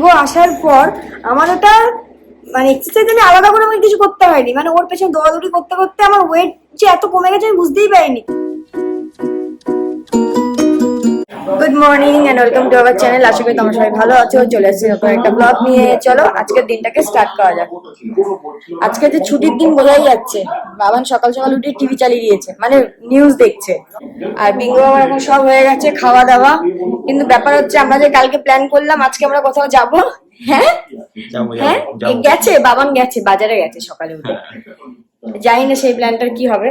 Bingo আসার পর আমার ওটা মানে এক্সারসাইজ আমি আলাদা করে আমি কিছু করতে হয়নি, মানে ওর পেছনে দৌড়াদৌড়ি করতে করতে আমার ওয়েট যে এত কমে গেছে আমি বুঝতেই পারিনি। Good morning and welcome to our channel. আশা করি তোমরা সবাই ভালো আছো। চলে এসেছি নতুন একটা ব্লগ নিয়ে। চলো আজকের দিনটাকে স্টার্ট করা যাক। আজকে যে ছুটির দিন বোঝাই যাচ্ছে, বাবান সকাল সকাল উঠে টিভি চালিয়ে দিয়েছে, মানে নিউজ দেখছে। আর বিঙ্গো আমার এখন সব হয়ে গেছে খাওয়া দাওয়া। কিন্তু ব্যাপার হচ্ছে আমরা যে কালকে প্ল্যান করলাম আজকে আমরা কোথাও যাবো। হ্যাঁ হ্যাঁ গেছে, বাবান গেছে, বাজারে গেছে সকালে উঠে। জানি না সেই প্ল্যানটার কি হবে।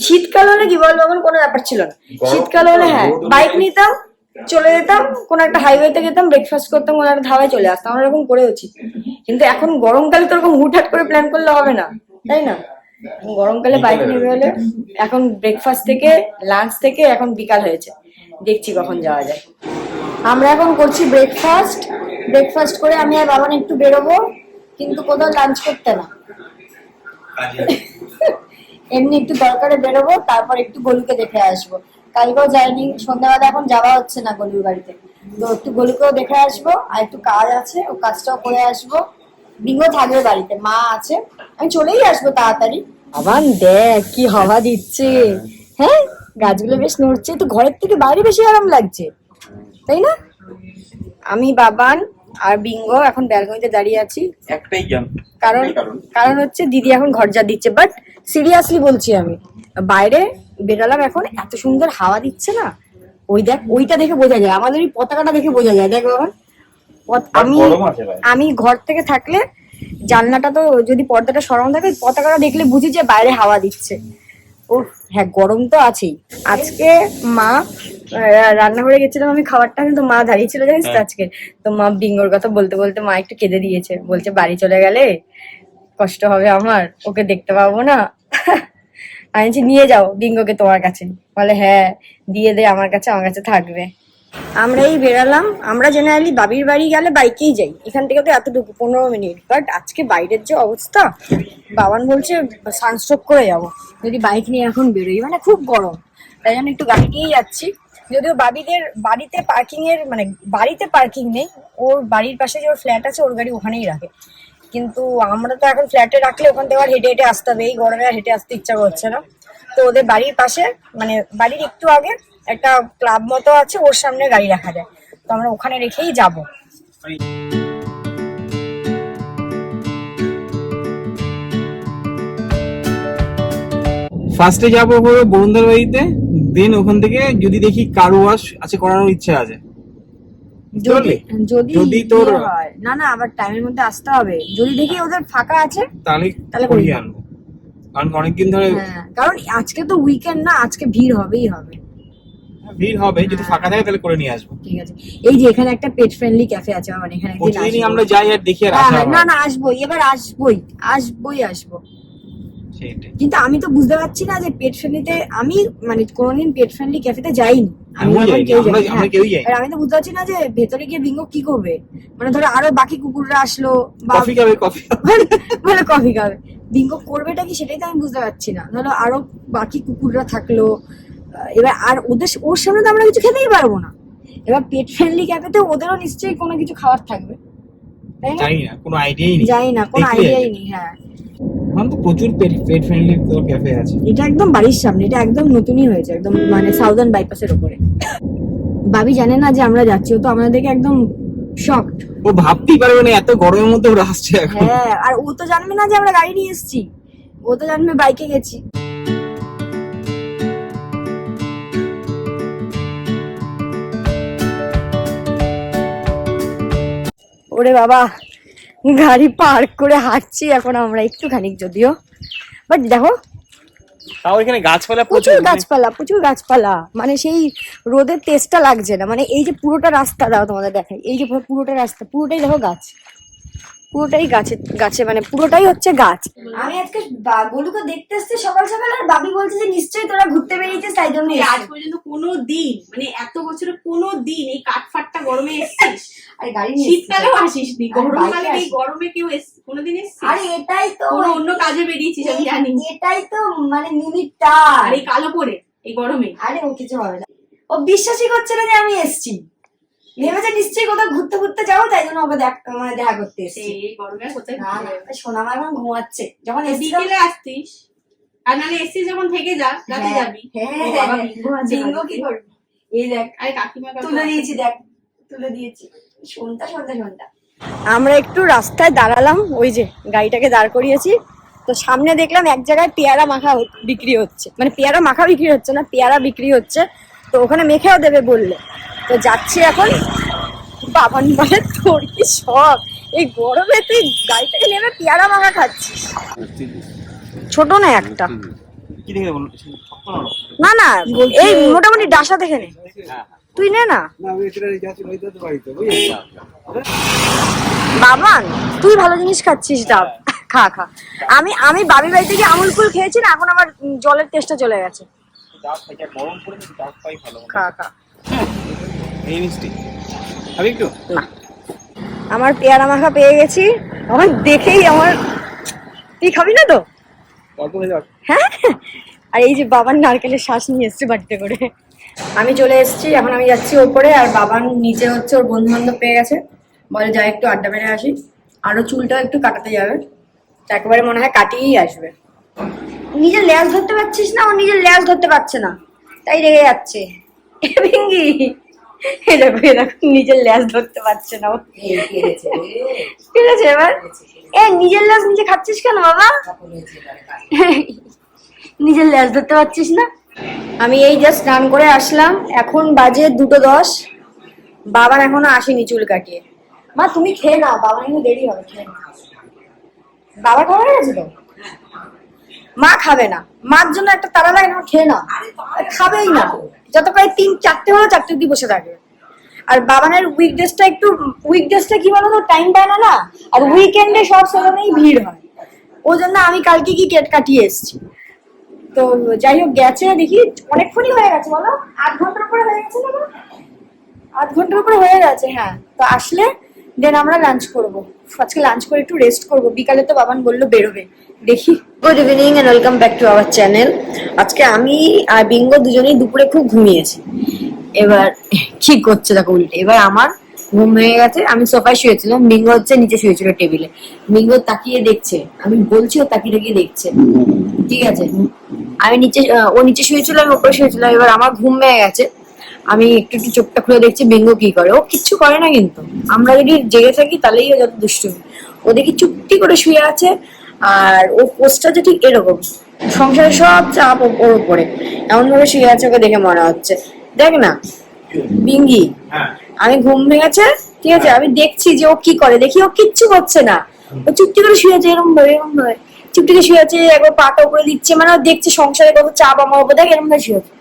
শীতকাল হলে কি বলবো, আমার কোনো ব্যাপার ছিল না। শীতকাল হলে হ্যাঁ বাইক নিতাম, চলে যেতাম, কোনো একটা হাইওয়েতে যেতাম, ব্রেকফাস্ট করতাম, কোনো একটা ধাবায় চলে আসতাম, আমরা এরকম করেওছি। কিন্তু এখন গরমকালে তো এরকম হুটহাট করে প্ল্যান করলে হবে না, তাই না? গরমকালে বাইক নেবে হলে এখন ব্রেকফাস্ট থেকে লাঞ্চ থেকে এখন বিকাল হয়েছে, দেখছি কখন যাওয়া যায়। আমরা এখন করছি ব্রেকফাস্ট। ব্রেকফাস্ট করে আমি আর বাবান একটু বেরোবো, কিন্তু কোথাও লাঞ্চ করতে না, এমনি একটু দরকারে বেরোবো, তারপর একটু গলুকে দেখে আসবো। কালকেও যাইনি, সন্ধ্যাবেলা এখন যাওয়া হচ্ছে না গলুর বাড়িতে, তো একটু গলুকেও দেখে আসবো। আর একটু কাজ আছে, ও কাজটাও করে আসবো। বিঙ্গো থাকবে বাড়িতে, মা আছে, আমি চলেই আসবো তাড়াতাড়ি। আবার দেখ কি হাওয়া দিচ্ছে, হ্যাঁ গাছগুলো বেশ নড়ছে, তো ঘরের থেকে বাইরে বেশি আরাম লাগছে, তাই না? আমি, বাবান আর বিঙ্গো এখন ব্যালকনিতে দাঁড়িয়ে আছি। একটাই জ্ঞান, কারণ হচ্ছে দিদি এখন ঘর যা দিচ্ছে। বাট সিরিয়াসলি বলছি, আমি বাইরে বেরালাম এখন, এত সুন্দর হাওয়া দিচ্ছে না। ওই দেখ, ওইটা দেখে বোঝা যায়, আমাদের এই পতাকাটা দেখে বোঝা যায়। দেখ বাবা, আমি ঘর থেকে থাকলে জানলাটা তো যদি পর্দাটা সরানো থাকে, পতাকাটা দেখলে বুঝি যে বাইরে হাওয়া দিচ্ছে। ও হ্যাঁ, গরম তো আছেই। আজকে মা রান্নাঘরে গেছিলাম আমি খাবারটা, কিন্তু মা দাঁড়িয়ে ছিল জানিস তো আজকে। তো মা বিঙ্গোর কথা বলতে বলতে মা একটু কেঁদে দিয়েছে, বলছে বাড়ি চলে গেলে কষ্ট হবে আমার, ওকে দেখতে পাবো না। আমি বলছি নিয়ে যাও বিঙ্গোকে তোমার কাছে, বলে হ্যাঁ দিয়ে দে আমার কাছে, আমার কাছে থাকবে। আমরা এই বেরালাম। আমরা জেনারেলি বাবির বাড়ি গেলে বাইকেই যাই, এখান থেকে তো এতটুকু 15 মিনিট। বাট আজকে বাইরের যে অবস্থা, বাবান বলছে সানস্ট্রোক করে যাবো যদি বাইক নিয়ে এখন বেরোই, মানে খুব গরম, তাই জন্য একটু গাড়ি নিয়েই যাচ্ছি। যদিও বাবিদের বাড়িতে পার্কিং এর মানে বাড়িতে পার্কিং নেই, ওর বাড়ির পাশে যে ওর ফ্ল্যাট আছে ওর গাড়ি ওখানেই রাখে। কিন্তু আমরা তো এখন ফ্ল্যাটে রাখলে ওখান থেকে আর হেঁটে হেঁটে আসতে হবে, এই গরমে আর হেঁটে আসতে ইচ্ছা করছে না। তো ওদের বাড়ির পাশে মানে বাড়ির একটু আগে একটা ক্লাব মতো আছে, ওর সামনে গাড়ি রাখা যায়, তো আমরা ওখানে রেখেই যাব। ফার্স্টে যাবো হলো বরুণদার বাড়িতে, দেন ওখান থেকে যদি দেখি কারো ওয়াশ আছে করানোর ইচ্ছা আছে, যদি তোর হয় না না আবার টাইমের মধ্যে আসতে হবে, যদি দেখি ওদের ফাঁকা আছে তাহলে করিয়ে আনবো, কারণ অনেকদিন ধরে। কারণ আজকে তো উইকেন্ড না, আজকে ভিড় হবেই হবে। ভিড় হবে, যদি ফাঁকা থাকে তাহলে করে নিয়ে আসবো। ঠিক আছে, এই যে এখানে একটা পেট ফ্রেন্ডলি ক্যাফে আছে, মানে এখানে প্রতিদিনই আমরা যাই আর দেখি আর আসা হয় না না আসবোই, এবার আসবো। কিন্তু আমি তো বুঝতে পারছি না যে পেট ফ্রেন্ডলিতে, আমি মানে কোনোদিন পেট ফ্রেন্ডলি ক্যাফেতে যাইনি, আমি তো বুঝতে পারছি না যে ভেতরে গিয়ে বিঙ্গো কি করবে। মানে ধরো আরো বাকি কুকুররা আসলো, কফি খাবে, বিঙ্গো করবেটা কি সেটাই তো আমি বুঝতে পারছি না। ধরো আরো বাকি কুকুররা থাকলো, এবার আর ওর সামনে তো আমরা কিছু খেতেই পারবো না। এবার পেট ফ্রেন্ডলি ক্যাফেতে ওদেরও নিশ্চয়ই কোনো কিছু খাওয়ার থাকবে, তাই না? জানি না, কোনো আইডিয়াই নেই। হ্যাঁ, তো প্রচুর পেট ফ্রেন্ডলি ক্যাফে আছে। এটা একদম বাড়ির সামনে, এটা একদম নতুনই হয়েছে, একদম মানে সাউদার্ন বাইপাসের উপরে। বাবি জানে না যে আমরা যাচ্ছি, ও তো আমাদের দেখে একদম শকড। ও ভাবতেই পারবে না এত গরমের মধ্যে ওরা আসছে এখন। হ্যাঁ, আর ও তো জানবে না যে আমরা গাড়ি নিয়ে এসেছি, ও তো জানবে বাইকে গেছি। ওরে বাবা, গাড়ি পার্ক করে হাঁটছি এখন আমরা একটুখানি, যদিও বাট দেখো তাও এখানে প্রচুর গাছপালা, মানে সেই রোদের তেজটা লাগছে না। মানে এই যে পুরোটা রাস্তা দাও তোমাদের দেখাই, এই যে পুরোটা রাস্তা, পুরোটাই দেখো গাছ, পুরোটাই গাছে মানে পুরোটাই হচ্ছে গাছ। আমি আজকে গোলুকে দেখতে এসেছি সকাল সকাল, আর বাবি বলছে যে নিশ্চয়ই তোরা ঘুরতে বেরিয়েছিস তাই জন্য। আজ পর্যন্ত কোনো দিন, মানে এত বছরে কোনো দিন এই কাঠফাটটা গরমে এসেছিস? আরে গাড়ি শীতকালেও আসিস নি, গরমকালে এই গরমে কেউ কোনোদিন এসেছিস? আরে এটাই তো, অন্য কাজে বেরিয়েছিস আমি জানি, এটাই তো মানে লিমিটটা। আর এই কালো পরে এই গরমে, আরে ও কিছু হবে না, ও বিশ্বাসই করছে না যে আমি এসেছি। ভেবেছে নিশ্চয়ই কোথাও ঘুরতে ঘুরতে যাবো, তাই জন্য ওকে মানে দেখা করতে এসেছি। এই গরমে আর কোথায় না ঘুরতে না, যাবে? সোনামা এখন ঘুমাচ্ছে, যখন বিকেলে আসতিস, আর নাহলে এসছিস যখন থেকে যা, রাতে যাবি। ও বাবা, বিঙ্গো আছে বিঙ্গো কি বাড়িতে। করবি? এই দেখ আরে কাকিমা কাকু তুলে আছে। দিয়েছি, দেখ তুলে দিয়েছি। শুনতা শুনতা শুনতা আমরা একটু রাস্তায় দাঁড়ালাম, ওই যে গাড়িটাকে দাঁড় করিয়েছি, তো সামনে দেখলাম এক জায়গায় পেয়ারা মাখা বিক্রি হচ্ছে, মানে পেয়ারা মাখা বিক্রি হচ্ছে না, পেয়ারা বিক্রি হচ্ছে, তো ওখানে মেখেও দেবে বললে। তো যাচ্ছি এখন। বাবান বলে তোর কি শখ, এই গরমে তুই গাড়ি থেকে নেমে পেয়ারা মাখা খাচ্ছিস? ছোট না একটা, কি দেখে বল? না না এই মোটামুটি ডাসা দেখে নে, তুই নে না। বাবান তুই ভালো জিনিস খাচ্ছিস, ডাব খা খা। আমি বাবির বাড়িতে গিয়ে আমুল কুল খেয়েছি না, এখন আমার জলের টেস্টটা চলে গেছে। খা খা। এই মিষ্টি খাবি একটু? না, আমার পেয়ারা মাখা পেয়ে গেছি, আমার দেখেই আমার, তুই খাবি না তো? অল্প হয়ে যাবে। হ্যাঁ, আর এই যে বাবার নারকেলের শ্বাস নিয়ে এসছে বাড়িতে করে। আমি চলে এসেছি, এখন আমি যাচ্ছি ওপরে, আর বাবার নিচে হচ্ছে ওর বন্ধু বান্ধব পেয়ে গেছে, বলে যাই একটু আড্ডা মেরে আসি, আরো চুলটা একটু কাটাতে যাবে, তো একেবারে মনে হয় কাটিয়েই আসবে। নিজের ল্যাজ ধরতে পারছিস না, ও নিজের ল্যাজ ধরতে পারছে না, তাই রেগে যাচ্ছে। ভিঙ্গি এ দেখো এ দেখো, নিজের ল্যাজ ধরতে পারছে না ও। ঠিক আছে এবার, এ নিজের ল্যাজ নিজে খাচ্ছিস কেন বাবা? নিজের ল্যাজ ধরতে পারছিস না। আমি এই জাস্ট স্নান করে আসলাম, এখন বাজে 2:10। বাবার এখনো আসেনি চুল কাটিয়ে। মা তুমি খেয়ে নাও, বাবার কিন্তু দেরি হবে, খেয়ে নাও। বাবা খাবার হয়ে গেছে তো? মা খাবে না, মার জন্য একটা তাড়া লাগে না, খেয়ে নাও। খাবেই না, যতক্ষণ 3-4টে হলো 4টে অব্দি বসে থাকবে। আর বাবানের উইকডেসটা কি বলতো, টাইম পায় না না, আর উইকেন্ডে সব সেখানেই ভিড় হয়, ওই জন্য আমি কালকে কি কেট কাটিয়ে এসেছি। তো যাই হোক, গেছে দেখি অনেকক্ষণই হয়ে গেছে, বলো 8 ঘন্টার উপরে হয়ে গেছে না? 8 ঘন্টার উপরে হয়ে গেছে, হ্যাঁ। তো আসলে দেন আমরা লাঞ্চ করব, আজকে লাঞ্চ করে একটু রেস্ট করব, বিকালে তো বাবান বললো বেরোবে, দেখি। Good evening and welcome back to our channel. আজকে আমি আর বিঙ্গো দুজনেই দুপুরে খুব ঘুমিয়েছি। এবার কি করছে দেখো উল্টে, এবার আমার ঘুম ভেঙে গেছে, আমি সোফায় শুয়েছিলাম, বিঙ্গো হচ্ছে নিচে শুয়েছিল টেবিলে। বিঙ্গো তাকিয়ে দেখছে, আমি বলছি ও তাকিয়ে তাকিয়ে দেখছে, ঠিক আছে। আমি নিচে, ও নিচে শুয়েছিল, আমি উপরে শুয়েছিলাম। এবার আমার ঘুম ভেঙে গেছে, আমি একটু একটু চোখটা খুলে দেখছি বিঙ্গো কি করে। ও কিচ্ছু করে না, কিন্তু আমরা যদি জেগে থাকি তাহলেই ও যত দুষ্টুমি। ও দেখি চুপটি করে শুয়ে আছে, আর ও পোস্টটা যে ঠিক এরকম, সংসারের সব চাপ ওর উপরে, এমন ভাবে শুয়ে আছে, ওকে দেখে মনে হচ্ছে। দেখ না বিঙ্গি, আমি ঘুম ভেঙেছে, ঠিক আছে, আমি দেখছি যে ও কি করে, দেখি ও কিচ্ছু করছে না, ও চুপটি করে শুয়ে আছে, এরকম ভাবে চুপটি করে শুয়ে আছে, একবার পাটা উপরে দিচ্ছে, মানে ও দেখছে সংসারে কত চাপ আমার উপর, দেখ এরকম ভাবে শুয়ে আছে,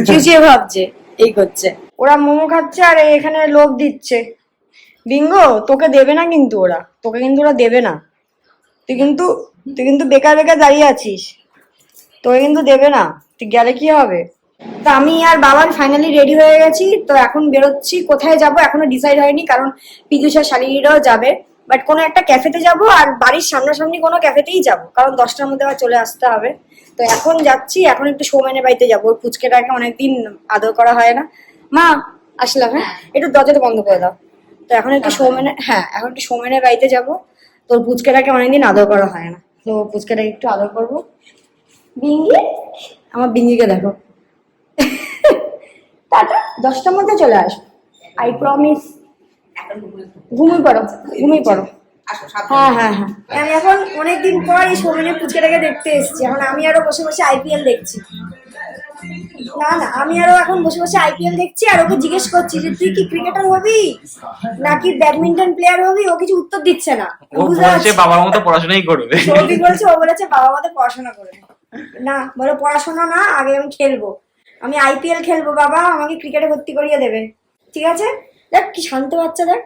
চুচিয়ে ভাবছে, এই করছে। ওরা মোমো খাচ্ছে আর এখানে লোভ দিচ্ছে। বিঙ্গো তোকে দেবে না কিন্তু ওরা, তোকে কিন্তু ওরা দেবে না, তুই কিন্তু বেকার বেকার দাঁড়িয়ে আছিস, তোকে কিন্তু দেবে না, তুই গেলে কি হবে। তো আমি আর বাবার ফাইনালি রেডি হয়ে গেছি, তো এখন বেরোচ্ছি। কোথায় যাব এখনো ডিসাইড হয়নি, কারণ পিজুষা শালিনীরাও যাবে, বাট কোনো একটা ক্যাফেতে যাব, আর বাড়ির সামনাসামনি কোনো ক্যাফেতেই যাব, কারণ 10টার মধ্যে আবার চলে আসতে হবে। তো এখন যাচ্ছি, এখন একটু সৌমেনের বাড়িতে যাবো, ওর পুচকেটাকে অনেকদিন আদর করা হয় না। মা আসলাম, হ্যাঁ একটু দরজাটা বন্ধ করে দাও। তো এখন একটু সৌমেনের বাড়িতে যাবো, তোর পুচকেটাকে অনেকদিন আদর করা হয় না, তো পুচকেটাকে একটু আদর করবো। বিঙ্গি, আমার বিঙ্গিকে দেখো। টাটা, 10টার মধ্যে চলে আসো, আই প্রমিস। ঘুমিয়ে পড়ো। হ্যাঁ হ্যাঁ হ্যাঁ, আমি এখন অনেকদিন পর এই সৌমেনের পুচকেটাকে দেখতে এসেছি, এখন আমি আরো বসে বসে আইপিএল দেখছি। না আমি আরো এখন বসে বসে আইপিএল দেখছি, আর ওকে জিজ্ঞেস করছি যে তুই কি ক্রিকেটার হবি নাকি ব্যাডমিন্টন প্লেয়ার হবি, ও কিছু উত্তর দিচ্ছে না। ও বলছে বাবার মতো পড়াশোনাই করবে। সৌদি বলছে, ও বলেছে বাবার মতো পড়াশোনা করবে না, বলো পড়াশোনা না, আগে আমি খেলবো, আমি আইপিএল খেলবো, বাবা আমাকে ক্রিকেটে ভর্তি করিয়ে দেবে, ঠিক আছে। দেখ কি শান্ত বাচ্চা, দেখ।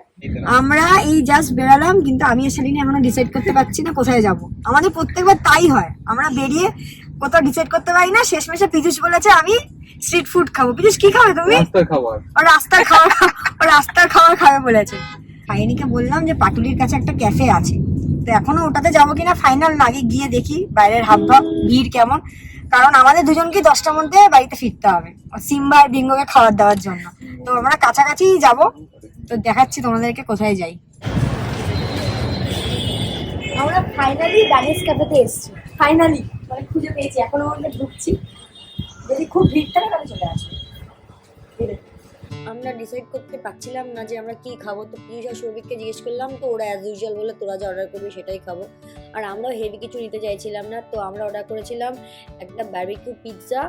আমরা এই জাস্ট বেরালাম, কিন্তু আমি আর শালিনী এখনো ডিসাইড করতে পারছি না কোথায় যাব। আমাদের প্রত্যেকবার তাই হয়, আমরা বেরিয়ে কোথাও ডিসাইড করতে পারি না, শেষমেশে পীযুষ বলেছে আমি স্ট্রিট ফুড খাবো। পীযুষ কি খাবে তুমি? রাস্তার খাবার খাবে বলেছে। কাহিনীকে বললাম যে পাটুলির কাছে একটা ক্যাফে আছে, তো এখনো ওটাতে যাবো কিনা ফাইনাল না, আগে গিয়ে দেখি বাইরের হাবভাব ভিড় কেমন, কারণ আমাদের দুজনকে 10টার মধ্যে বাড়িতে ফিরতে হবে সিম্বা আর বিঙ্গোকে খাবার দেওয়ার জন্য। তো আমরা কাছাকাছি যাব, তো দেখাচ্ছি তোমাদেরকে কোথায় যাই। আমরা ফাইনালি ডানিস ক্যাফেতে এসেছি, ফাইনালি মানে খুঁজে পেয়েছি। এখনো আমরা ঢুকছি, যদি খুব ভিড় থাকে তাহলে চলে আসবে। আমরা ডিসাইড করতে পারছিলাম না যে আমরা কি খাবো, তো প্লিজ আর সৌভিককে জিজ্ঞেস করলাম, তো ওরা অ্যাজ ইউজুয়াল বলে তোরা যা অর্ডার করবি সেটাই খাবো। আর আমরাও হেভি কিছু নিতে চাইছিলাম না, তো আমরা অর্ডার করেছিলাম একটা বারবিকিউ পিৎজা,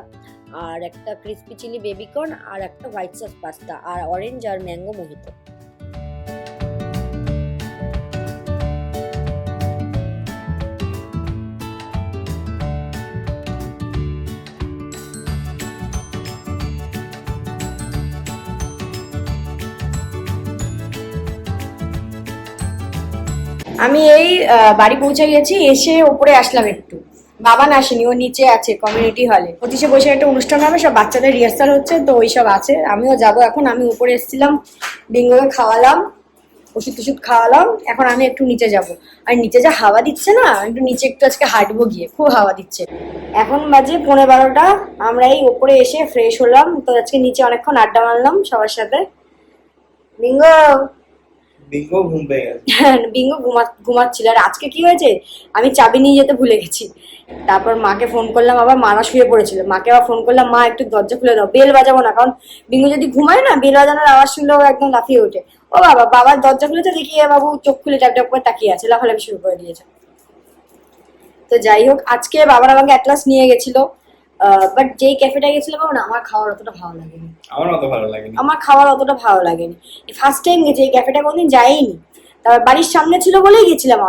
আর একটা ক্রিসপি চিলি বেবিকর্ন, আর একটা হোয়াইট সস পাস্তা, আর অরেঞ্জ আর ম্যাঙ্গো মোহিতো। আমি এই বাড়ি পৌঁছে গেছি, এসে ওপরে আসলাম একটু। বাবা না আসেনি, ও নিচে আছে কমিউনিটি হলে, পঁচিশে বসে একটা অনুষ্ঠান হবে, সব বাচ্চাদের রিহার্সাল হচ্ছে, তো ওইসব আছে। আমিও যাব এখন। আমি উপরে এসেছিলাম, বিঙ্গোকে খাওয়ালাম, ওষুধ টষুধ খাওয়ালাম, এখন আমি একটু নিচে যাব। আর নিচে যা হাওয়া দিচ্ছে না, একটু নিচে একটু আজকে হাঁটবো গিয়ে, খুব হাওয়া দিচ্ছে। এখন বাজে 11:15। আমরা এই ওপরে এসে ফ্রেশ হলাম, তো আজকে নিচে অনেকক্ষণ আড্ডা মারলাম সবার সাথে। বিঙ্গো বিঙ্গো ঘুম পেয়ে গেছে। বিঙ্গো ঘুমাচ্ছিল। আর আজকে কি হয়েছে, আমি চাবি নিয়ে যেতে ভুলে গেছি। তারপর মাকে ফোন করলাম, আবার মারা শুয়ে পড়েছিল, মাকে আবার ফোন করলাম, মা একটু দরজা খুলে দাও, বেল বাজাবো না, কারণ বিঙ্গো যদি ঘুমায় না, বেল বাজানোর আওয়াজ শুনলেও একদম লাফিয়ে ওঠে। ও বাবা, বাবার দরজা খুলেছে, দেখি বাবু চোখ খুলে ট্যাপ ট্যাপ করে তাকিয়ে আছে, লাফালাফি শুরু করে দিয়েছে। তো যাই হোক, আজকে বাবার আমাকে অ্যাটলাস নিয়ে গেছিল, বাট যেই ক্যাফেটা গেছিল না, আমার খাওয়ার অতটা ভালো লাগেনি। আমার খাওয়ার অতটা ভালো লাগেনি। ফার্স্ট টাইম গেছি এই ক্যাফেটা, কোনদিন যাইনি। তারপর বাড়ির সামনে ছিল বলেই গেছিলাম,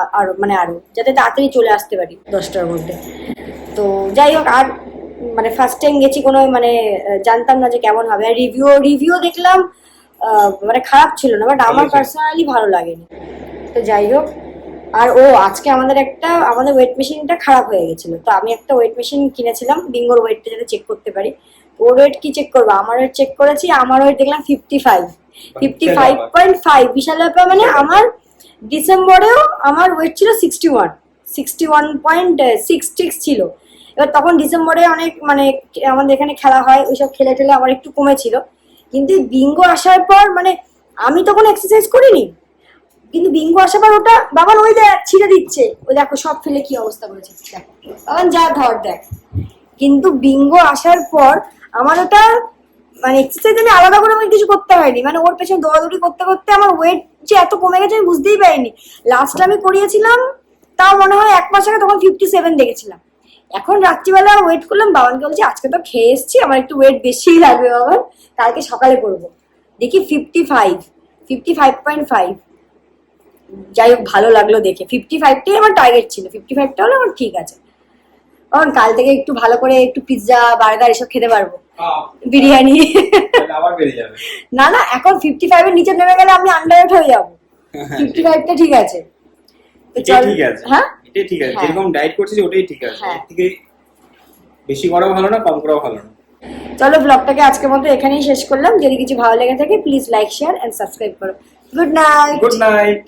আরো যাতে তাড়াতাড়ি চলে আসতে পারি 10টার মধ্যে। তো যাই হোক, আর মানে ফার্স্ট টাইম গেছি, কোনো মানে জানতাম না যে কেমন হবে। আর রিভিউ দেখলাম, মানে খারাপ ছিল না, বাট আমার পার্সোনালি ভালো লাগেনি। তো যাই হোক, আর আজকে আমাদের ওয়েট মেশিনটা খারাপ হয়ে গেছিল, তো আমি একটা ওয়েট মেশিন কিনেছিলাম বিঙ্গোর ওয়েটটা যাতে চেক করতে পারি। ওর ওয়েট কি চেক করবো, আমার ওয়েট চেক করেছি, আমার ওয়েট দেখলাম 55.5। বিশাল ব্যাপার। মানে আমার ডিসেম্বরেও আমার ওয়েট ছিল 61.66 ছিল। এবার তখন ডিসেম্বরে অনেক মানে আমাদের এখানে খেলা হয়, ওইসব খেলে টেলে আমার একটু কমেছিল। কিন্তু বিঙ্গো আসার পর মানে আমি তখন এক্সারসাইজ করিনি, কিন্তু বিঙ্গো আসার পর ওটা বাবার ওই দেখ ছিঁড়ে দিচ্ছে, ওই দেখো সব ফেলে কি অবস্থা করেছে, বাবান যা ধর দেখ। কিন্তু বিঙ্গো আসার পর আমার ওটা মানে এক্সারসাইজ আমি আলাদা করে আমি কিছু করতে হয়নি, মানে ওর পেছনে দৌড়াদৌড়ি করতে করতে আমার ওয়েট যে এত কমে গেছে আমি বুঝতেই পারিনি। লাস্ট আমি করিয়েছিলাম তাও মনে হয় 1 মাস আগে, তখন 57 দেখেছিলাম। এখন রাত্রিবেলা ওয়েট করলাম, বাবানকে বলছি আজকে তো খেয়ে এসছি, আমার একটু ওয়েট বেশিই লাগবে বাবার, কালকে সকালে করবো। দেখি 55.5। যাই হোক, ভালো লাগলো দেখে। 55টাই আমার টার্গেট ছিল, 55টা হলে আমার ঠিক আছে। কারণ কাল থেকে একটু ভালো করে একটু পিৎজা বার্গার এসব খেতে পারবো, বিরিয়ানি। না না, এখন 55 এর নিচে নেমে গেলে আমি আন্ডারওয়েট হয়ে যাবো। 55টা ঠিক আছে। তো চল, হ্যাঁ এটাই ঠিক আছে, যেরকম ডায়েট করছিস ওটাই ঠিক আছে। এর থেকে বেশি করাও ভালো না, কম করাও ভালো না। চলো, ব্লগটাকে আজকের মতো এখানেই শেষ করলাম। যদি কিছু ভালো লেগে থাকে please like, share and subscribe করো। Good night.